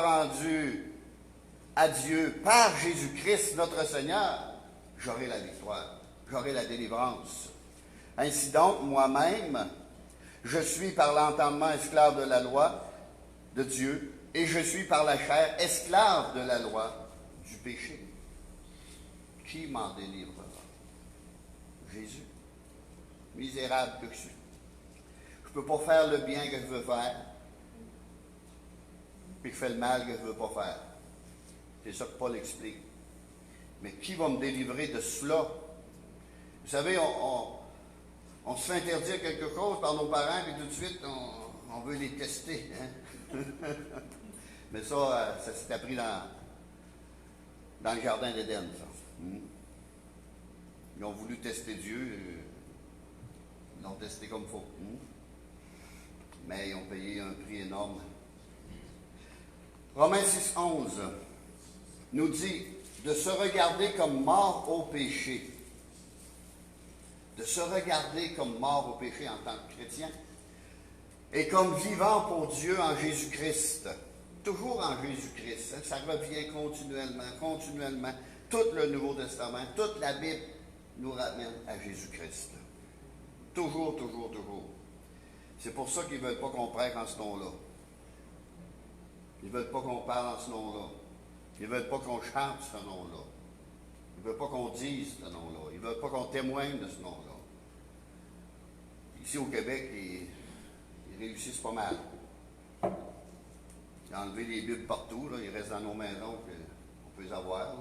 rendu à Dieu par Jésus-Christ notre Seigneur, j'aurai la victoire, j'aurai la délivrance. Ainsi donc, moi-même, je suis par l'entendement esclave de la loi de Dieu, et je suis par la chair esclave de la loi du péché. Qui m'en délivrera? Jésus. Misérable que je suis. Je ne peux pas faire le bien que je veux faire, puis je fais le mal que je ne veux pas faire. C'est ça que Paul explique. Mais qui va me délivrer de cela? Vous savez, on se fait interdire quelque chose par nos parents, puis tout de suite, on veut les tester. Hein? Mais ça s'est appris dans le jardin d'Éden, ça. Ils ont voulu tester Dieu, ils l'ont testé comme il faut. Mais ils ont payé un prix énorme. Romains 6,11 nous dit de se regarder comme mort au péché. De se regarder comme mort au péché en tant que chrétien et comme vivant pour Dieu en Jésus-Christ. Toujours en Jésus-Christ. Hein? Ça revient continuellement. Tout le Nouveau Testament, toute la Bible nous ramène à Jésus-Christ. Toujours. C'est pour ça qu'ils ne veulent pas qu'on prête en ce nom-là. Ils ne veulent pas qu'on parle en ce nom-là. Ils ne veulent pas qu'on chante ce nom-là. Ils ne veulent pas qu'on dise ce nom-là. Ils ne veulent pas qu'on témoigne de ce nom-là. Ici au Québec, ils réussissent pas mal. Ils ont enlevé les Bibles partout. Là. Ils restent dans nos maisons. On peut les avoir. Là.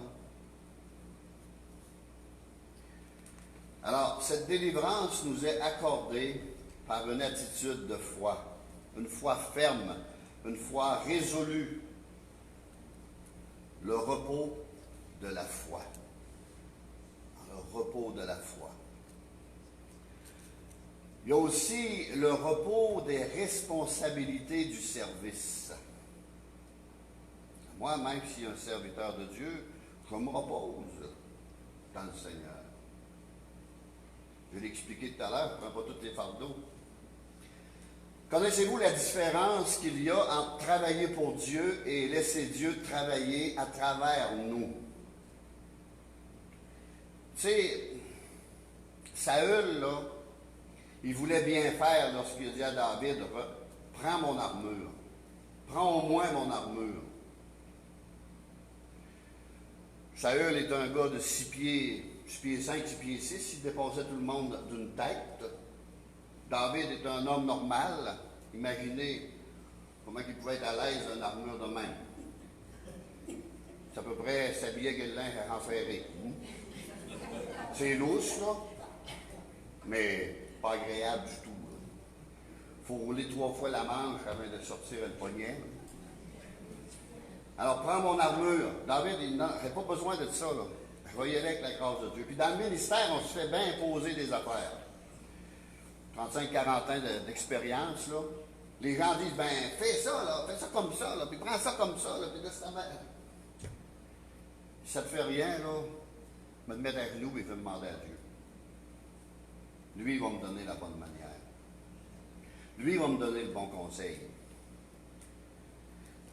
Alors, cette délivrance nous est accordée par une attitude de foi. Une foi ferme. Une foi résolue. Le repos de la foi. Le repos de la foi. Il y a aussi le repos des responsabilités du service. Moi, même si je suis un serviteur de Dieu, je me repose dans le Seigneur. Je l'ai expliqué tout à l'heure, je ne prends pas tous les fardeaux. Connaissez-vous la différence qu'il y a entre travailler pour Dieu et laisser Dieu travailler à travers nous? Tu sais, Saül, là, il voulait bien faire lorsqu'il dit à David, prends mon armure. Prends au moins mon armure. Saül est un gars de 6 pieds 5, 6 pieds 6, il dépassait tout le monde d'une tête. David est un homme normal. Imaginez comment il pouvait être à l'aise d'une armure de même. C'est à peu près s'habiller avec le linge à renferrer. C'est lousse, là, mais pas agréable du tout. Il faut rouler 3 fois la manche avant de sortir le poignet. Alors, prends mon armure. David, il n'a pas besoin de ça, là. Je vais y aller avec la grâce de Dieu. Puis dans le ministère, on se fait bien imposer des affaires. 35-40 ans d'expérience, là. Les gens disent, ben, fais ça comme ça, là, puis prends ça comme ça, là, puis laisse ta mère. Si ça ne te fait rien, là, je vais me mettre à genoux et je vais demander à Dieu. Lui, il va me donner la bonne manière. Lui, il va me donner le bon conseil.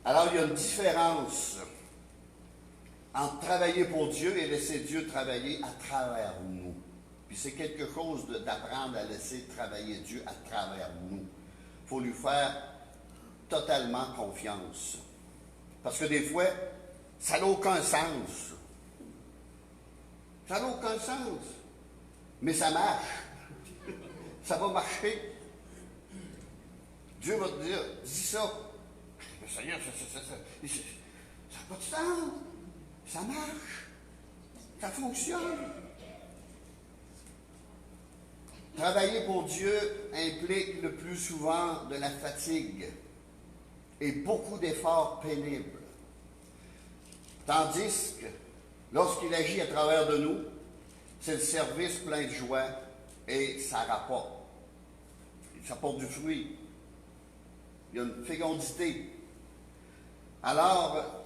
Alors, il y a une différence entre travailler pour Dieu et laisser Dieu travailler à travers nous. Puis c'est quelque chose d'apprendre à laisser travailler Dieu à travers nous. Il faut lui faire totalement confiance. Parce que des fois, ça n'a aucun sens. Ça n'a aucun sens. Mais ça marche. Ça va marcher. Dieu va te dire, dis ça. Mais Seigneur, ça n'a pas de sens. Ça marche. Ça fonctionne. Travailler pour Dieu implique le plus souvent de la fatigue et beaucoup d'efforts pénibles. Tandis que lorsqu'il agit à travers de nous, c'est le service plein de joie et ça rapporte. Ça porte du fruit. Il y a une fécondité. Alors,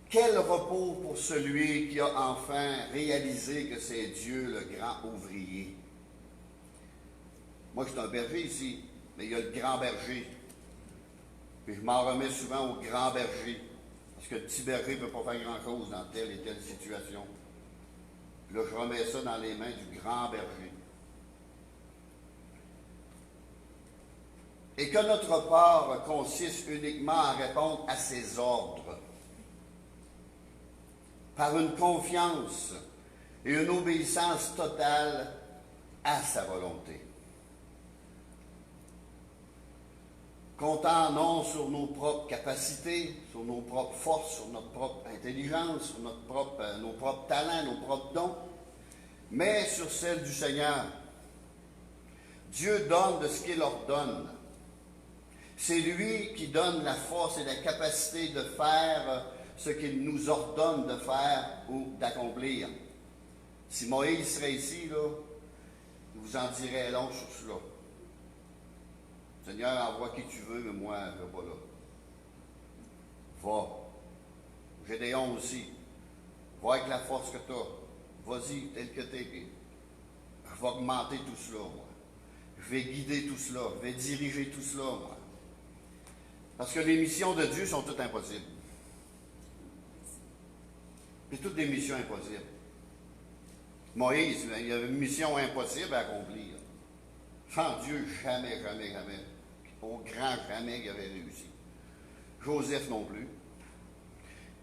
quel repos pour celui qui a enfin réalisé que c'est Dieu le grand ouvrier. Moi, je suis un berger ici, mais il y a le grand berger. Puis je m'en remets souvent au grand berger. Parce que le petit berger ne peut pas faire grand-chose dans telle et telle situation. Puis là, je remets ça dans les mains du grand berger. Et que notre part consiste uniquement à répondre à ses ordres, par une confiance et une obéissance totale à sa volonté. Comptant non sur nos propres capacités, sur nos propres forces, sur notre propre intelligence, sur nos propres talents, nos propres dons, mais sur celle du Seigneur. Dieu donne de ce qu'il ordonne. C'est lui qui donne la force et la capacité de faire ce qu'il nous ordonne de faire ou d'accomplir. Si Moïse serait ici, là, il vous en dirait long sur cela. Seigneur, envoie qui tu veux, mais moi, je ne vais pas là. Va. Gédéon aussi. Va avec la force que tu as. Vas-y, tel que tu es. Je vais augmenter tout cela, moi. Je vais guider tout cela. Je vais diriger tout cela, moi. Parce que les missions de Dieu sont toutes impossibles. C'est toutes des missions impossibles. Moïse, il y avait une mission impossible à accomplir. Sans Dieu, jamais, jamais, jamais. Au grand jamais, il avait réussi. Joseph non plus.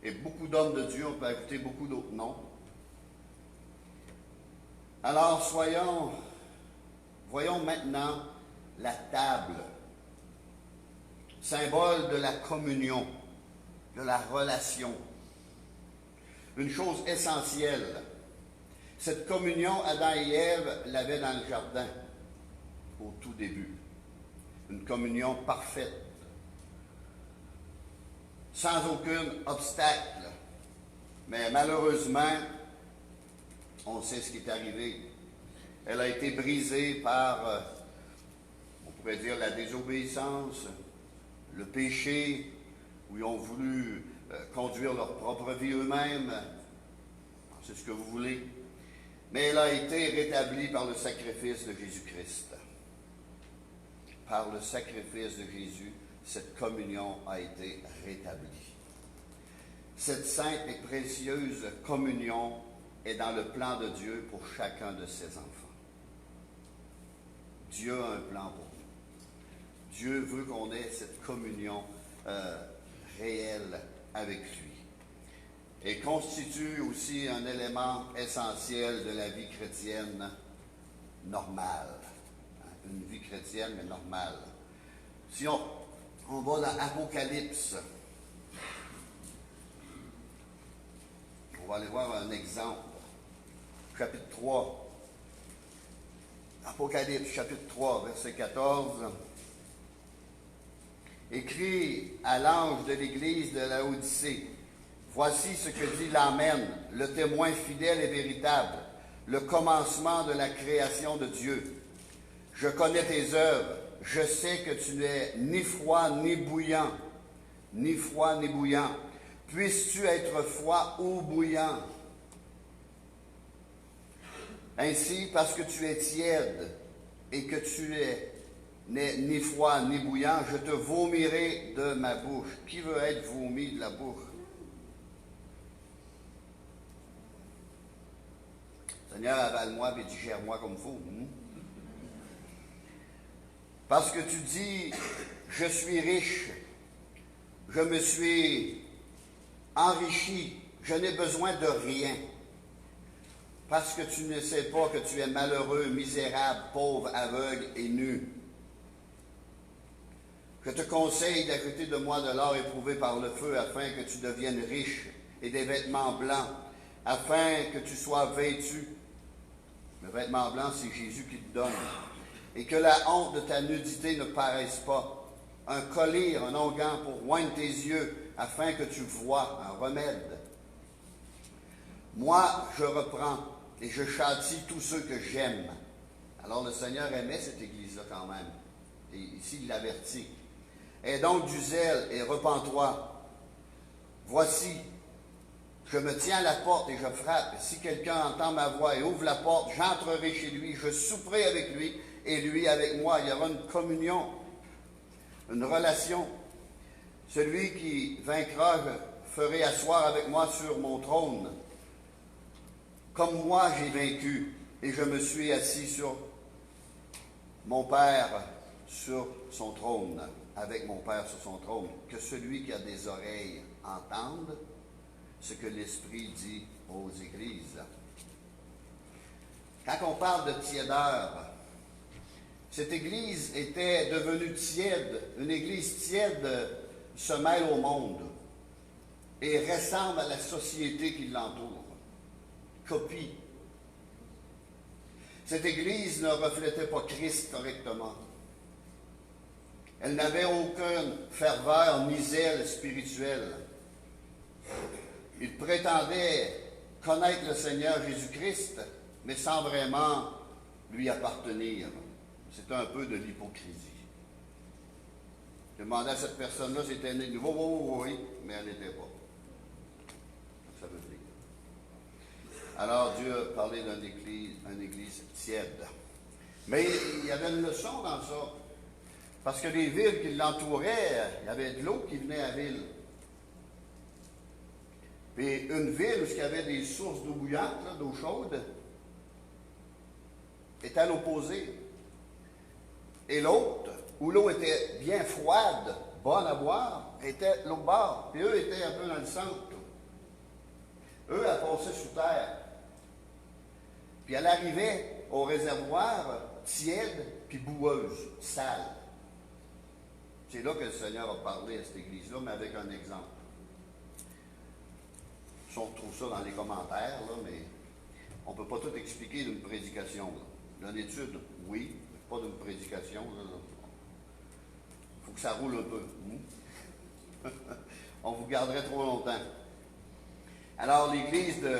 Et beaucoup d'hommes de Dieu, on peut ajouter beaucoup d'autres noms. Alors, voyons maintenant la table, symbole de la communion, de la relation. Une chose essentielle. Cette communion, Adam et Ève l'avaient dans le jardin, au tout début. Une communion parfaite, sans aucun obstacle. Mais malheureusement, on sait ce qui est arrivé. Elle a été brisée par, on pourrait dire, la désobéissance, le péché, où ils ont voulu conduire leur propre vie eux-mêmes. C'est ce que vous voulez. Mais elle a été rétablie par le sacrifice de Jésus-Christ. Par le sacrifice de Jésus, cette communion a été rétablie. Cette sainte et précieuse communion est dans le plan de Dieu pour chacun de ses enfants. Dieu a un plan pour nous. Dieu veut qu'on ait cette communion réelle avec lui. Et constitue aussi un élément essentiel de la vie chrétienne normale. Une vie chrétienne, mais normale. Si on va dans Apocalypse, on va aller voir un exemple. Chapitre 3. Apocalypse, chapitre 3, verset 14. Écrit à l'ange de l'église de Laodicée. Voici ce que dit l'Amen, le témoin fidèle et véritable, le commencement de la création de Dieu. Je connais tes œuvres, je sais que tu n'es ni froid ni bouillant, ni froid ni bouillant. Puisses-tu être froid ou bouillant? Ainsi, parce que tu es tiède et que tu n'es ni froid ni bouillant, je te vomirai de ma bouche. Qui veut être vomi de la bouche? Seigneur, avale-moi et digère-moi comme il faut. Parce que tu dis, je suis riche, je me suis enrichi, je n'ai besoin de rien. Parce que tu ne sais pas que tu es malheureux, misérable, pauvre, aveugle et nu. Je te conseille d'ajouter de moi de l'or éprouvé par le feu, afin que tu deviennes riche, et des vêtements blancs, afin que tu sois vêtu. Le vêtement blanc, c'est Jésus qui te donne. Et que la honte de ta nudité ne paraisse pas. Un collier, un onguent pour oindre tes yeux, afin que tu vois un remède. Moi, je reprends et je châtie tous ceux que j'aime. Alors le Seigneur aimait cette église-là quand même. Et ici, il l'avertit. Aie donc du zèle et repens-toi. Voici, je me tiens à la porte et je frappe. Si quelqu'un entend ma voix et ouvre la porte, j'entrerai chez lui, je souperai avec lui et lui avec moi. Il y aura une communion, une relation. Celui qui vaincra, je ferai asseoir avec moi sur mon trône. Comme moi j'ai vaincu et je me suis assis sur mon Père sur son trône, avec mon Père sur son trône. Que celui qui a des oreilles entende ce que l'Esprit dit aux églises. Quand on parle de tiédeur, cette église était devenue tiède. Une église tiède se mêle au monde et ressemble à la société qui l'entoure. Copie. Cette église ne reflétait pas Christ correctement. Elle n'avait aucune ferveur ni zèle spirituel. Il prétendait connaître le Seigneur Jésus-Christ, mais sans vraiment lui appartenir. C'était un peu de l'hypocrisie. Je demandais à cette personne-là si elle était née de nouveau. Oh, oui, mais elle n'était pas. Ça veut dire. Alors Dieu a parlé d'une église tiède. Mais il y avait une leçon dans ça. Parce que les villes qui l'entouraient, il y avait de l'eau qui venait à la ville. Puis une ville où il y avait des sources d'eau bouillante, là, d'eau chaude, était à l'opposé. Et l'autre, où l'eau était bien froide, bonne à boire, était l'autre bord. Puis eux étaient un peu dans le centre. Eux, elle passait sous terre. Puis elle arrivait au réservoir tiède puis boueuse, sale. C'est là que le Seigneur a parlé à cette église-là, mais avec un exemple. Si on retrouve ça dans les commentaires, là, mais on ne peut pas tout expliquer d'une prédication. D'une étude, oui, mais pas d'une prédication. Il faut que ça roule un peu. On vous garderait trop longtemps. Alors, l'église de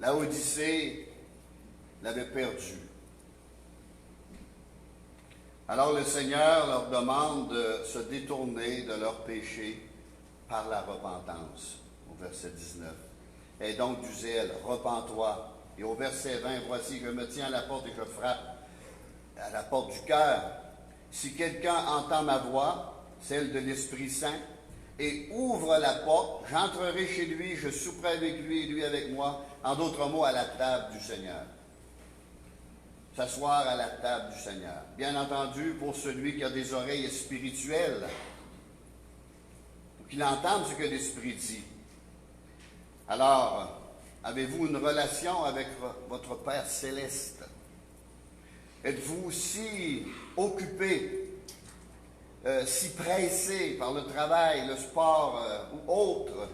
Laodicée l'avait perdu. Alors le Seigneur leur demande de se détourner de leurs péchés par la repentance, au verset 19. Et donc du zèle, repens-toi. Et au verset 20, voici, je me tiens à la porte et je frappe à la porte du cœur. Si quelqu'un entend ma voix, celle de l'Esprit Saint, et ouvre la porte, j'entrerai chez lui, je souperai avec lui et lui avec moi, en d'autres mots, à la table du Seigneur. S'asseoir à la table du Seigneur. Bien entendu, pour celui qui a des oreilles spirituelles, pour qu'il entende ce que l'Esprit dit. Alors, avez-vous une relation avec votre Père céleste? Êtes-vous si occupé, si pressé par le travail, le sport ou autre,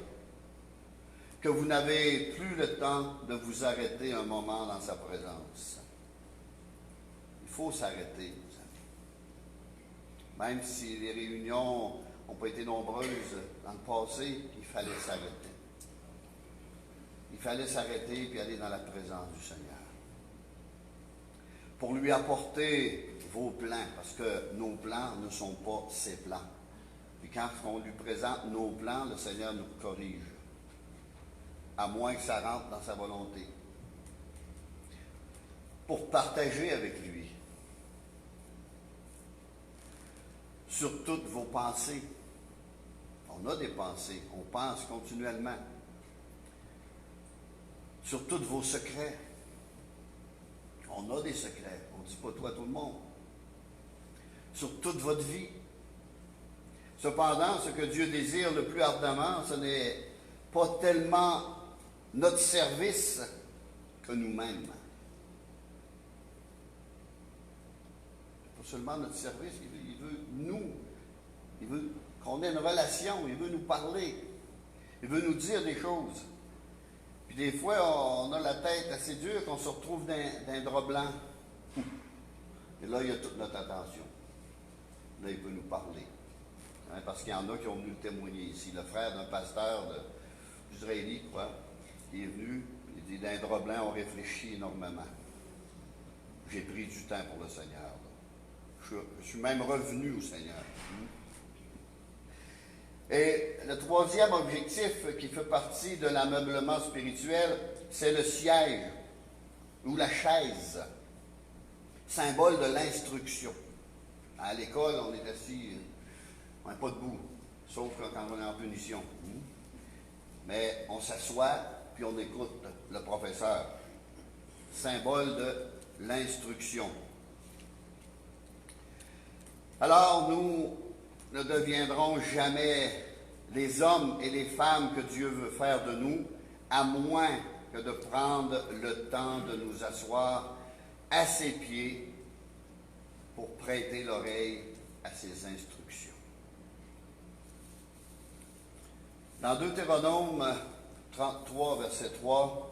que vous n'avez plus le temps de vous arrêter un moment dans sa présence? Il faut s'arrêter, vous savez. Même si les réunions n'ont pas été nombreuses dans le passé, il fallait s'arrêter. Il fallait s'arrêter et aller dans la présence du Seigneur. Pour lui apporter vos plans, parce que nos plans ne sont pas ses plans. Et quand on lui présente nos plans, le Seigneur nous corrige. À moins que ça rentre dans sa volonté. Pour partager avec lui. Sur toutes vos pensées. On a des pensées, on pense continuellement. Sur tous vos secrets. On a des secrets, on ne dit pas tout à tout le monde. Sur toute votre vie. Cependant, ce que Dieu désire le plus ardemment, ce n'est pas tellement notre service que nous-mêmes. Pas seulement notre service, il veut nous. Il veut qu'on ait une relation, il veut nous parler. Il veut nous dire des choses. Puis des fois, on a la tête assez dure qu'on se retrouve d'un drap blanc. Et là, il y a toute notre attention. Là, il veut nous parler. Hein, parce qu'il y en a qui ont venu le témoigner ici. Le frère d'un pasteur d'Israélie, quoi, il est venu, il dit, d'un drap blanc, on réfléchit énormément. J'ai pris du temps pour le Seigneur. Je suis même revenu au Seigneur. Et le troisième objectif qui fait partie de l'ameublement spirituel, c'est le siège ou la chaise, symbole de l'instruction. À l'école, on est assis, on n'est pas debout. sauf quand on est en punition. Mais on s'assoit, puis on écoute le professeur. Symbole de l'instruction. Alors, nous ne deviendrons jamais les hommes et les femmes que Dieu veut faire de nous, à moins que de prendre le temps de nous asseoir à ses pieds pour prêter l'oreille à ses instructions. Dans Deutéronome 33, verset 3,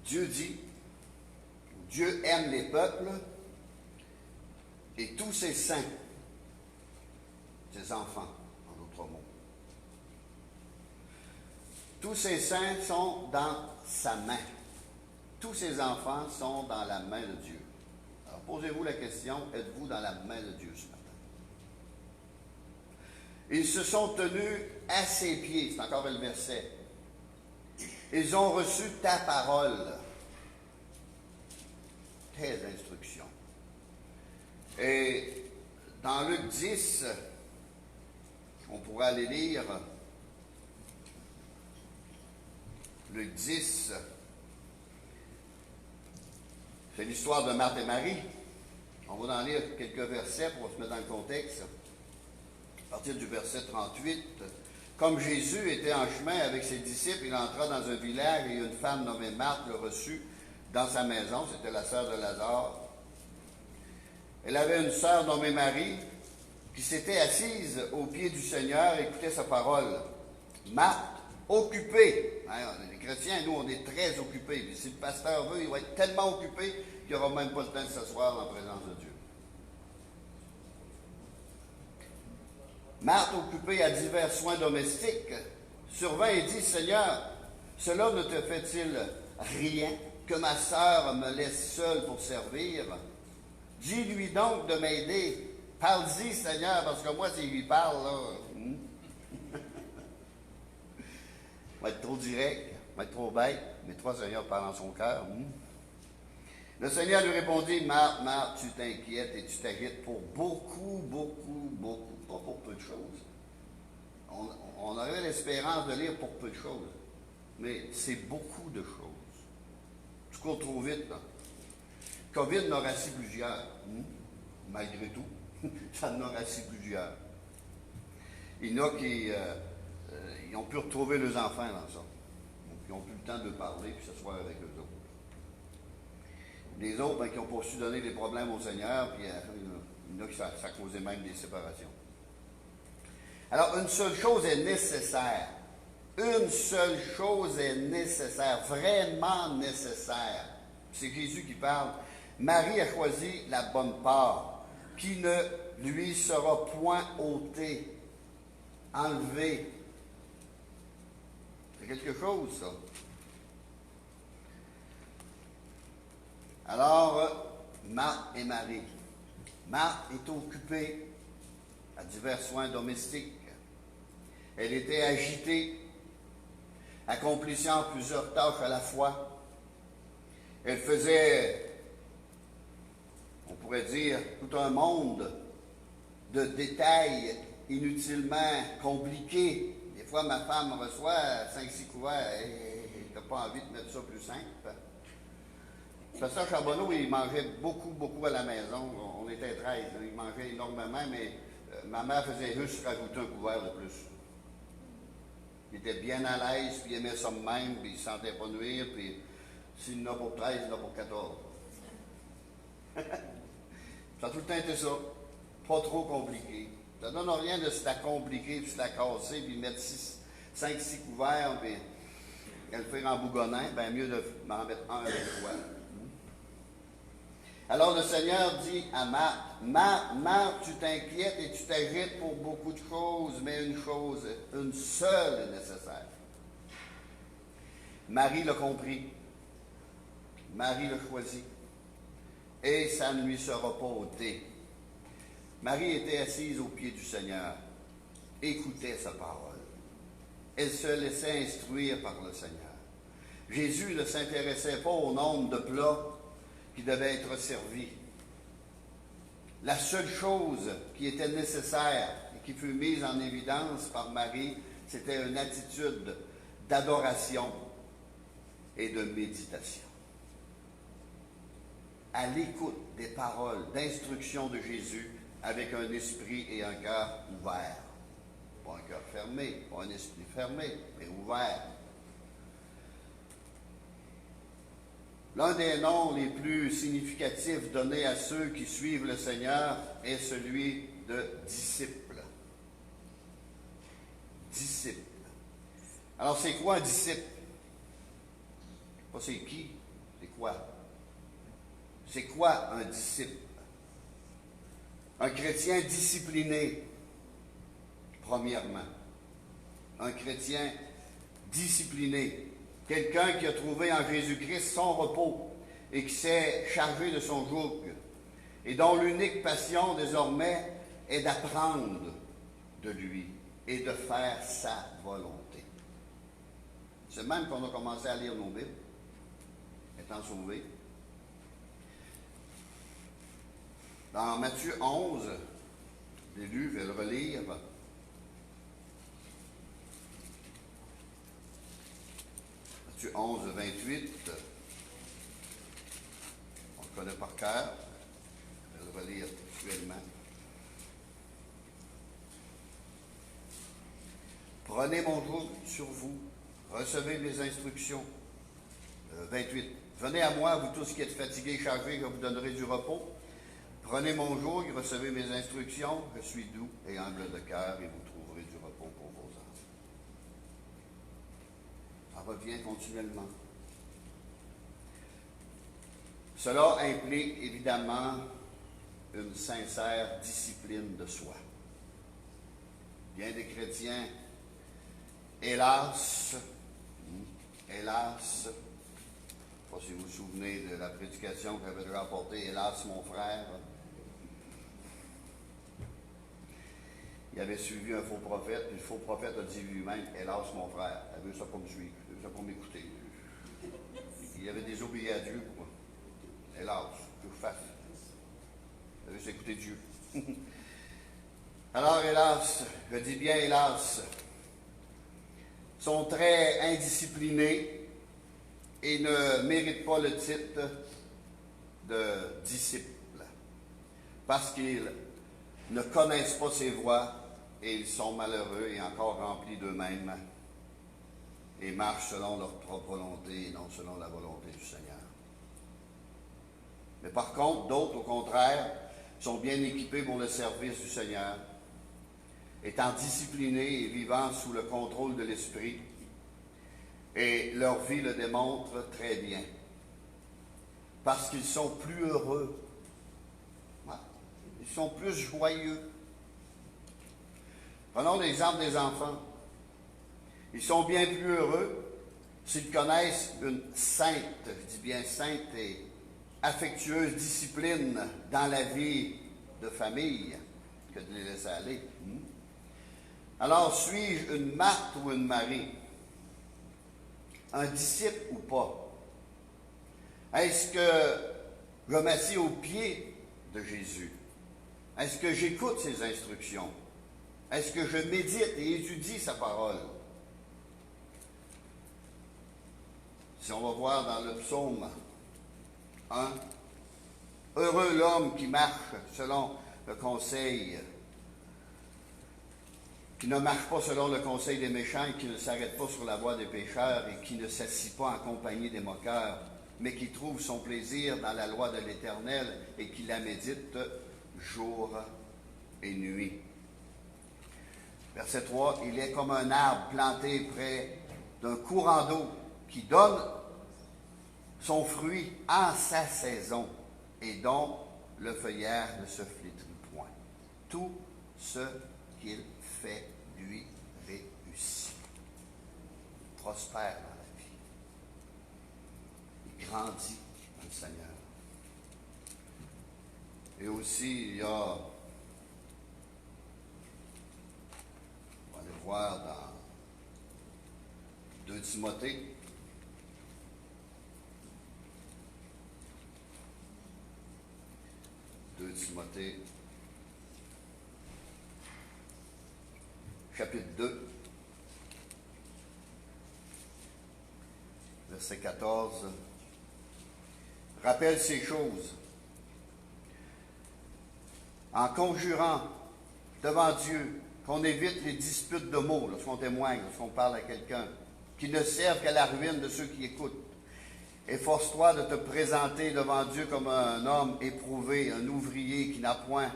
Dieu dit, Dieu aime les peuples et tous ses saints, ses enfants, en d'autres mots. Tous ses saints sont dans sa main. Tous ses enfants sont dans la main de Dieu. Alors posez-vous la question, êtes-vous dans la main de Dieu ce matin? Ils se sont tenus à ses pieds, c'est encore le verset. Ils ont reçu ta parole, tes instructions. Et dans Luc 10, on pourra aller lire Luc 10, c'est l'histoire de Marthe et Marie. On va en lire quelques versets pour se mettre dans le contexte. À partir du verset 38, comme Jésus était en chemin avec ses disciples, il entra dans un village et une femme nommée Marthe le reçut dans sa maison. C'était la sœur de Lazare. Elle avait une sœur nommée Marie qui s'était assise au pied du Seigneur et écoutait sa parole. Marthe, occupée. Les chrétiens, nous, on est très occupés. Puis si le pasteur veut, il va être tellement occupé qu'il n'aura même pas le temps de s'asseoir en présence de Dieu. Marthe, occupée à divers soins domestiques, survint et dit, Seigneur, cela ne te fait-il rien que ma sœur me laisse seule pour servir? Dis-lui donc de m'aider. Parle-y, Seigneur, parce que moi, s'il lui parle, là, va être trop direct, va être trop bête, mais toi, Seigneur, parle en son cœur. Le Seigneur lui répondit, Marthe, Marthe, tu t'inquiètes et tu t'agites pour beaucoup, pas pour peu de choses. On avait l'espérance de lire pour peu de choses, mais c'est beaucoup de choses. Tu cours trop vite, là. COVID en a rassis plusieurs, malgré tout. Ça en a rassis plusieurs. Il y en a qui ils ont pu retrouver leurs enfants dans ça. Donc, ils n'ont plus le temps de parler et s'asseoir avec eux autres. Les autres, qui n'ont pas su donner des problèmes au Seigneur, puis il y en a qui ça causait même des séparations. Alors, une seule chose est nécessaire. Une seule chose est nécessaire, vraiment nécessaire. C'est Jésus qui parle. Marie a choisi la bonne part, qui ne lui sera point ôtée, enlevée. C'est quelque chose, ça. Alors, Marthe et Marie. Marthe est occupée à divers soins domestiques. Elle était agitée, accomplissant plusieurs tâches à la fois. Elle faisait, on pourrait dire, tout un monde de détails inutilement compliqués. Des fois, ma femme reçoit 5-6 couverts et elle n'a pas envie de mettre ça plus simple. Le pasteur Charbonneau, il mangeait beaucoup à la maison. On était 13, il mangeait énormément, mais ma mère faisait juste rajouter un couvert de plus. Il était bien à l'aise, puis il aimait ça de même, puis il ne se sentait pas nuire, puis s'il en a pour 13, il en a pour 14. Ça a tout le temps été ça. Pas trop compliqué. Ça ne donne rien de se la compliquer, puis se la casser, puis mettre 5-6 couverts, puis le faire en bougonnant, bien mieux de m'en mettre un avec toi. Alors le Seigneur dit à Marthe, Marthe, tu t'inquiètes et tu t'agites pour beaucoup de choses, mais une chose, une seule est nécessaire. Marie l'a compris. Marie l'a choisi. Et ça ne lui sera pas ôté. Marie était assise au pied du Seigneur, écoutait sa parole. Elle se laissait instruire par le Seigneur. Jésus ne s'intéressait pas au nombre de plats qui devaient être servis. la seule chose qui était nécessaire et qui fut mise en évidence par Marie, c'était une attitude d'adoration et de méditation. À l'écoute des paroles d'instruction de Jésus avec un esprit et un cœur ouverts. Pas un cœur fermé, pas un esprit fermé, mais ouvert. L'un des noms les plus significatifs donnés à ceux qui suivent le Seigneur est celui de disciple. Disciple. Alors, c'est quoi un disciple? Pas c'est qui, c'est quoi? C'est quoi un disciple? Un chrétien discipliné, premièrement. Un chrétien discipliné. Quelqu'un qui a trouvé en Jésus-Christ son repos et qui s'est chargé de son joug et dont l'unique passion désormais est d'apprendre de lui et de faire sa volonté. C'est même qu'on a commencé à lire nos Bibles, étant sauvés. Dans Matthieu 11, je l'ai lu, je vais le relire. Matthieu 11, 28. On le connaît par cœur. Je vais le relire actuellement. Prenez mon joug sur vous. Recevez mes instructions. 28. Venez à moi, vous tous qui êtes fatigués et chargés, je vous donnerai du repos. Prenez mon joug, recevez mes instructions. Je suis doux et humble de cœur et vous trouverez du repos pour vos âmes. Ça revient continuellement. Cela implique évidemment une sincère discipline de soi. Bien des chrétiens, hélas, je ne sais pas si vous vous souvenez de la prédication qu'avait déjà apportée, hélas, mon frère. Il avait suivi un faux prophète, puis le faux prophète a dit lui-même, hélas, mon frère, elle veut ça pour me suivre, elle veut ça pour m'écouter. Il avait désobéi à Dieu, quoi. Hélas, que je fasse. Elle veut s'écouter Dieu. Alors, hélas, je dis bien hélas, sont très indisciplinés et ne méritent pas le titre de disciples, parce qu'ils ne connaissent pas ses voies et ils sont malheureux et encore remplis d'eux-mêmes et marchent selon leur propre volonté et non selon la volonté du Seigneur. Mais par contre, d'autres, au contraire, sont bien équipés pour le service du Seigneur, étant disciplinés et vivant sous le contrôle de l'Esprit, et leur vie le démontre très bien, parce qu'ils sont plus heureux, ils sont plus joyeux. Prenons l'exemple des enfants. Ils sont bien plus heureux s'ils connaissent une sainte, je dis bien sainte et affectueuse discipline dans la vie de famille que de les laisser aller. Alors, suis-je une Marthe ou une Marie? Un disciple ou pas? Est-ce que je m'assieds aux pieds de Jésus? Est-ce que j'écoute ses instructions? Est-ce que je médite et étudie sa parole? Si on va voir dans le psaume 1, heureux l'homme qui marche selon le conseil, qui ne marche pas selon le conseil des méchants, et qui ne s'arrête pas sur la voie des pécheurs et qui ne s'assit pas en compagnie des moqueurs, mais qui trouve son plaisir dans la loi de l'Éternel et qui la médite jour et nuit. Verset 3, il est comme un arbre planté près d'un courant d'eau qui donne son fruit en sa saison et dont le feuillage ne se flétrit point. Tout ce qu'il fait lui réussit. Il prospère dans la vie. Il grandit dans le Seigneur. Et aussi, il y a, on va aller voir dans 2 Timothée, Timothée, chapitre 2, verset 14. Rappelle ces choses en conjurant devant Dieu qu'on évite les disputes de mots lorsqu'on témoigne, lorsqu'on parle à quelqu'un, qui ne servent qu'à la ruine de ceux qui écoutent. Efforce-toi de te présenter devant Dieu comme un homme éprouvé, un ouvrier qui n'a point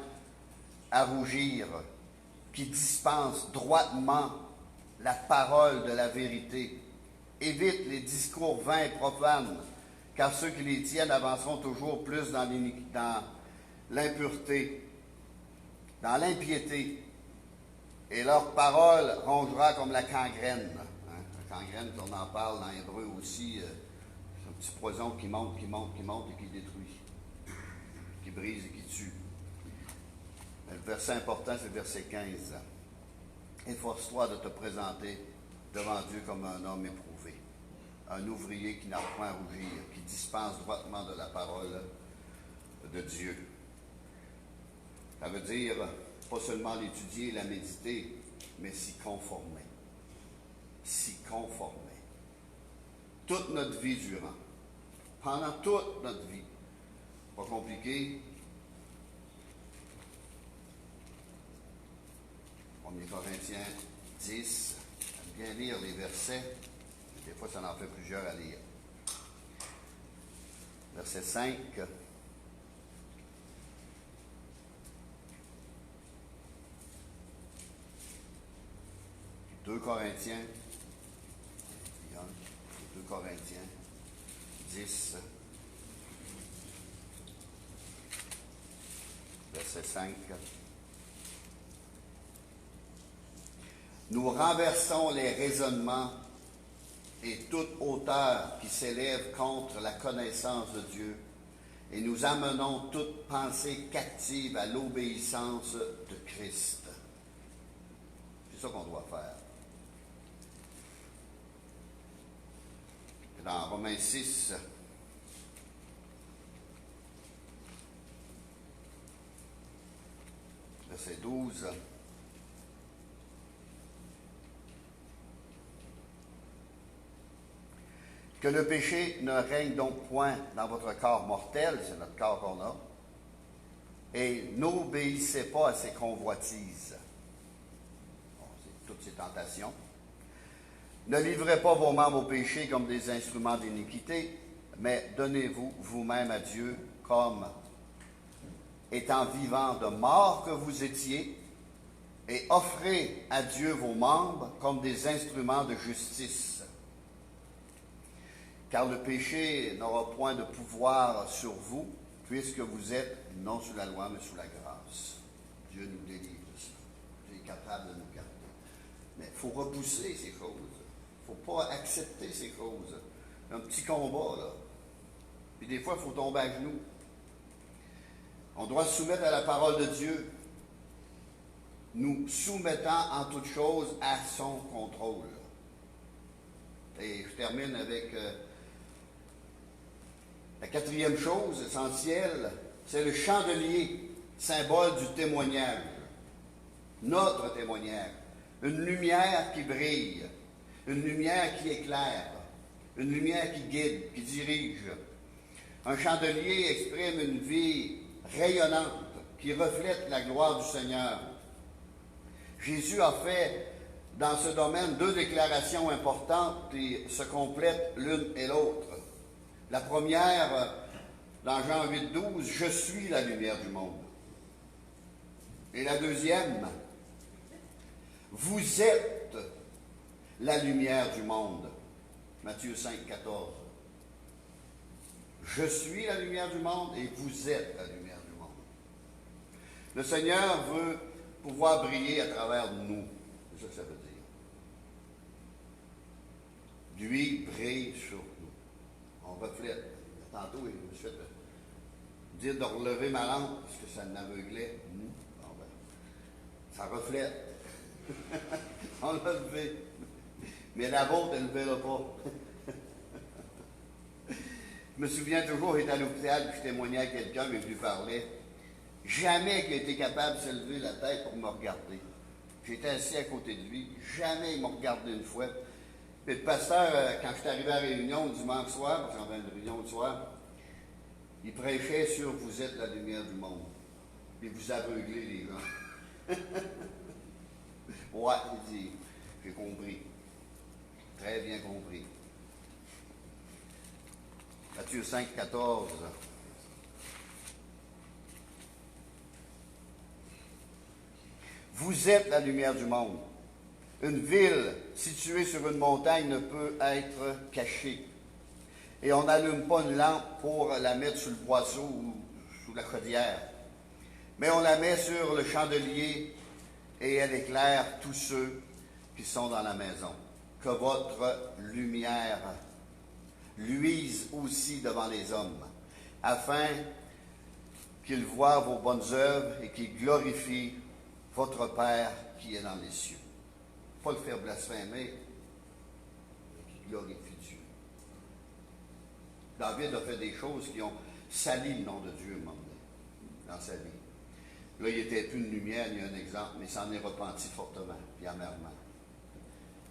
à rougir, qui dispense droitement la parole de la vérité. Évite les discours vains et profanes, car ceux qui les tiennent avanceront toujours plus dans l'impureté, dans l'impiété, et leur parole rongera comme la gangrène. La gangrène, on en parle dans l'hébreu aussi, c'est un petit poison qui monte et qui détruit, qui brise et qui tue. Mais le verset important, c'est le verset 15. Efforce-toi de te présenter devant Dieu comme un homme éprouvé, un ouvrier qui n'a point à rougir, qui dispense droitement de la parole de Dieu. Ça veut dire pas seulement l'étudier et la méditer, mais s'y conformer. S'y conformer. Toute notre vie durant. Pendant toute notre vie. Pas compliqué. 1 Corinthiens 10. J'aime bien lire les versets. Des fois, ça en fait plusieurs à lire. Verset 5. 2 Corinthiens 10, verset 5. Nous renversons les raisonnements et toute hauteur qui s'élève contre la connaissance de Dieu, et nous amenons toute pensée captive à l'obéissance de Christ. C'est ça qu'on doit faire. Dans Romains 6, verset 12, que le péché ne règne donc point dans votre corps mortel, c'est notre corps qu'on a, et n'obéissez pas à ses convoitises. Bon, c'est toutes ces tentations. Ne livrez pas vos membres au péché comme des instruments d'iniquité, mais donnez-vous vous-même à Dieu comme étant vivant de mort que vous étiez, et offrez à Dieu vos membres comme des instruments de justice. Car le péché n'aura point de pouvoir sur vous, puisque vous êtes non sous la loi, mais sous la grâce. Dieu nous délivre de ça. Dieu est capable de nous garder. Mais il faut repousser ces choses. Il ne faut pas accepter ces choses. C'est un petit combat, là. Puis des fois, il faut tomber à genoux. On doit se soumettre à la parole de Dieu, nous soumettant en toutes choses à son contrôle. Et je termine avec la quatrième chose essentielle, c'est le chandelier, symbole du témoignage. Notre témoignage. Une lumière qui brille. Une lumière qui éclaire, une lumière qui guide, qui dirige. Un chandelier exprime une vie rayonnante qui reflète la gloire du Seigneur. Jésus a fait dans ce domaine 2 déclarations importantes qui se complètent l'une et l'autre. La première, dans Jean 8,12, « Je suis la lumière du monde ». Et la deuxième, « Vous êtes la lumière du monde ». Matthieu 5, 14. Je suis la lumière du monde et vous êtes la lumière du monde. Le Seigneur veut pouvoir briller à travers nous. C'est ça que ça veut dire. Lui brille sur nous. On reflète. Tantôt, il me fait dire de relever ma lampe parce que ça m'aveuglait. Bon, ben, ça reflète. On l'a levé. Mais la vôtre, elle ne le verra pas. Je me souviens toujours, j'étais à l'hôpital, puis je témoignais à quelqu'un, mais je lui parlais. Jamais qu'il a été capable de se lever la tête pour me regarder. J'étais assis à côté de lui. Jamais il m'a regardé une fois. Puis le pasteur, quand je suis arrivé à la réunion le dimanche soir, parce qu'on avait une réunion le soir, il prêchait sur vous êtes la lumière du monde. Puis vous aveuglez les gens. Ouais, il dit, j'ai compris. Très bien compris. Matthieu 5, 14. Vous êtes la lumière du monde. Une ville située sur une montagne ne peut être cachée. Et on n'allume pas une lampe pour la mettre sous le boisseau ou sous la chaudière. Mais on la met sur le chandelier et elle éclaire tous ceux qui sont dans la maison. Que votre lumière luise aussi devant les hommes, afin qu'ils voient vos bonnes œuvres et qu'ils glorifient votre Père qui est dans les cieux. Pas le faire blasphémer, mais qui glorifie Dieu. David a fait des choses qui ont sali le nom de Dieu dans sa vie. Là, il n'était plus une lumière ni un exemple, mais il s'en est repenti fortement et amèrement.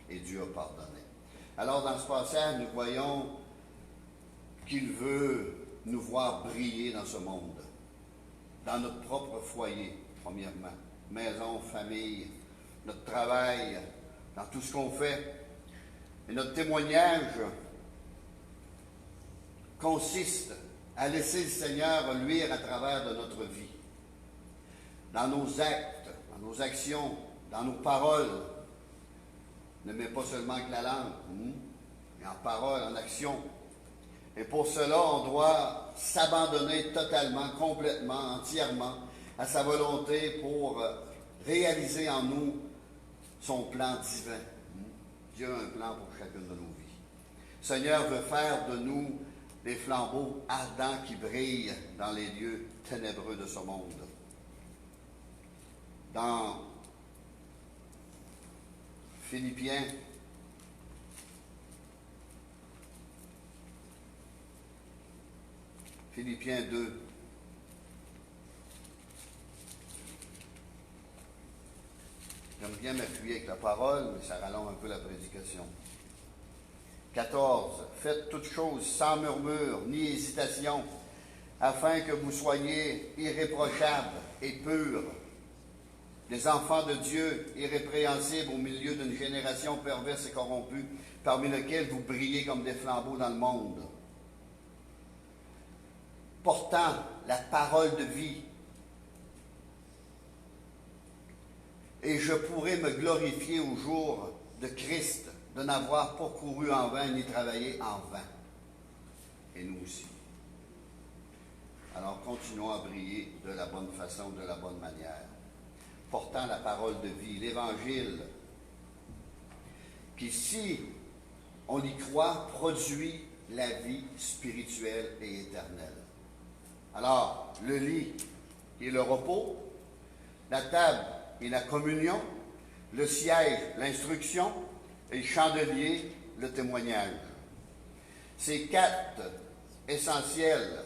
Et Dieu a pardonné. Alors, dans ce passage, nous voyons qu'il veut nous voir briller dans ce monde, dans notre propre foyer, premièrement, maison, famille, notre travail, dans tout ce qu'on fait. Et notre témoignage consiste à laisser le Seigneur luire à travers de notre vie, dans nos actes, dans nos actions, dans nos paroles. Ne mets pas seulement que la langue, mais en parole, en action. Et pour cela, on doit s'abandonner totalement, complètement, entièrement à sa volonté pour réaliser en nous son plan divin. Dieu a un plan pour chacune de nos vies. Le Seigneur veut faire de nous des flambeaux ardents qui brillent dans les lieux ténébreux de ce monde. Dans Philippiens, Philippiens 2. J'aime bien m'appuyer avec la parole, mais ça rallonge un peu la prédication. 14. Faites toutes choses sans murmure ni hésitation, afin que vous soyez irréprochables et purs, des enfants de Dieu irrépréhensibles au milieu d'une génération perverse et corrompue, parmi lesquels vous brillez comme des flambeaux dans le monde, portant la parole de vie. Et je pourrai me glorifier au jour de Christ, de n'avoir pas couru en vain ni travaillé en vain. Et nous aussi. Alors continuons à briller de la bonne façon, de la bonne manière, portant la parole de vie, l'Évangile, qui, si on y croit, produit la vie spirituelle et éternelle. Alors, le lit et le repos, la table et la communion, le siège, l'instruction, et le chandelier, le témoignage. Ces quatre essentiels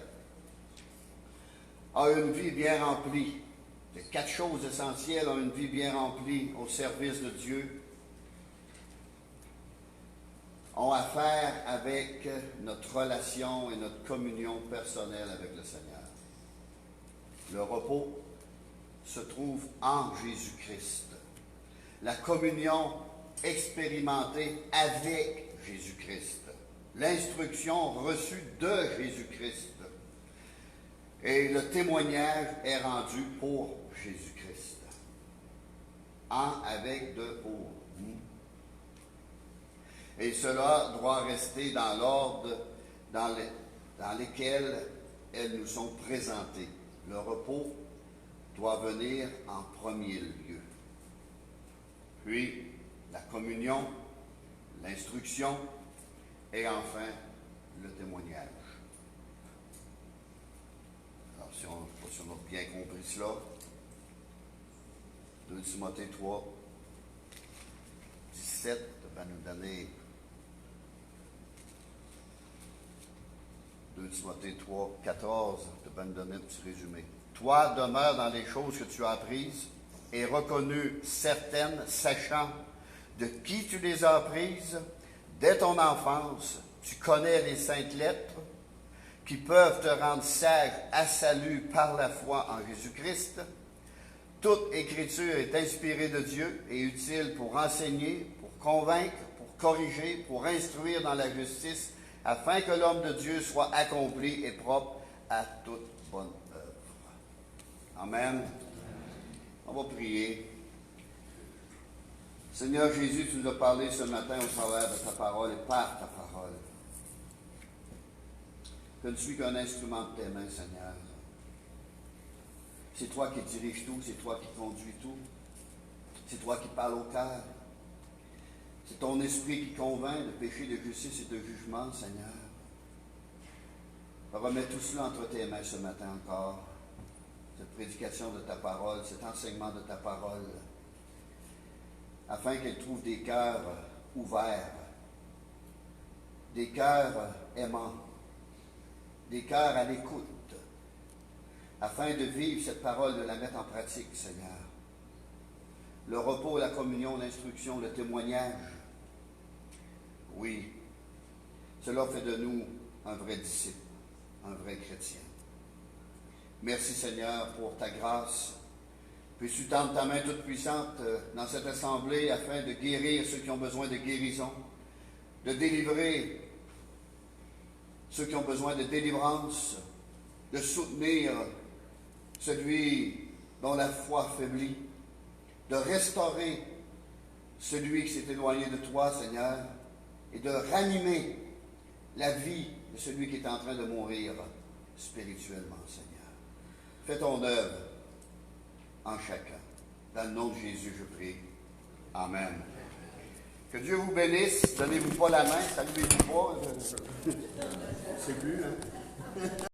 ont une vie bien remplie. Les quatre choses essentielles ont une vie bien remplie au service de Dieu, ont à faire avec notre relation et notre communion personnelle avec le Seigneur. Le repos se trouve en Jésus-Christ. La communion expérimentée avec Jésus-Christ. L'instruction reçue de Jésus-Christ. Et le témoignage est rendu pour Jésus-Christ. En, avec, de, pour. Et cela doit rester dans l'ordre dans lesquels elles nous sont présentées. Le repos doit venir en premier lieu. Puis, la communion, l'instruction et enfin, le témoignage. Alors, si on a bien compris cela, 2 Timothée 3, 17 va nous donner 2 Timothée 3, 14 va nous donner un petit résumé. Toi, demeure dans les choses que tu as apprises et reconnues certaines, sachant de qui tu les as apprises. Dès ton enfance, tu connais les saintes lettres qui peuvent te rendre sage à salut par la foi en Jésus-Christ. Toute écriture est inspirée de Dieu et utile pour enseigner, pour convaincre, pour corriger, pour instruire dans la justice, afin que l'homme de Dieu soit accompli et propre à toute bonne œuvre. Amen. On va prier. Seigneur Jésus, tu nous as parlé ce matin au travers de ta parole et par ta parole. Je ne suis qu'un instrument de tes mains, Seigneur. C'est toi qui diriges tout, c'est toi qui conduis tout. C'est toi qui parles au cœur. C'est ton esprit qui convainc de péché, de justice et de jugement, Seigneur. Remets tout cela entre tes mains ce matin encore. Cette prédication de ta parole, cet enseignement de ta parole, afin qu'elle trouve des cœurs ouverts, des cœurs aimants, des cœurs à l'écoute, afin de vivre cette parole, de la mettre en pratique, Seigneur. Le repos, la communion, l'instruction, le témoignage. Oui, cela fait de nous un vrai disciple, un vrai chrétien. Merci, Seigneur, pour ta grâce. Puisses-tu tendre ta main toute puissante dans cette assemblée afin de guérir ceux qui ont besoin de guérison, de délivrer ceux qui ont besoin de délivrance, de soutenir celui dont la foi faiblit, de restaurer celui qui s'est éloigné de toi, Seigneur, et de ranimer la vie de celui qui est en train de mourir spirituellement, Seigneur. Fais ton œuvre en chacun. Dans le nom de Jésus, je prie. Amen. Que Dieu vous bénisse. Donnez-vous pas la main, saluez-vous pas. C'est plus, hein?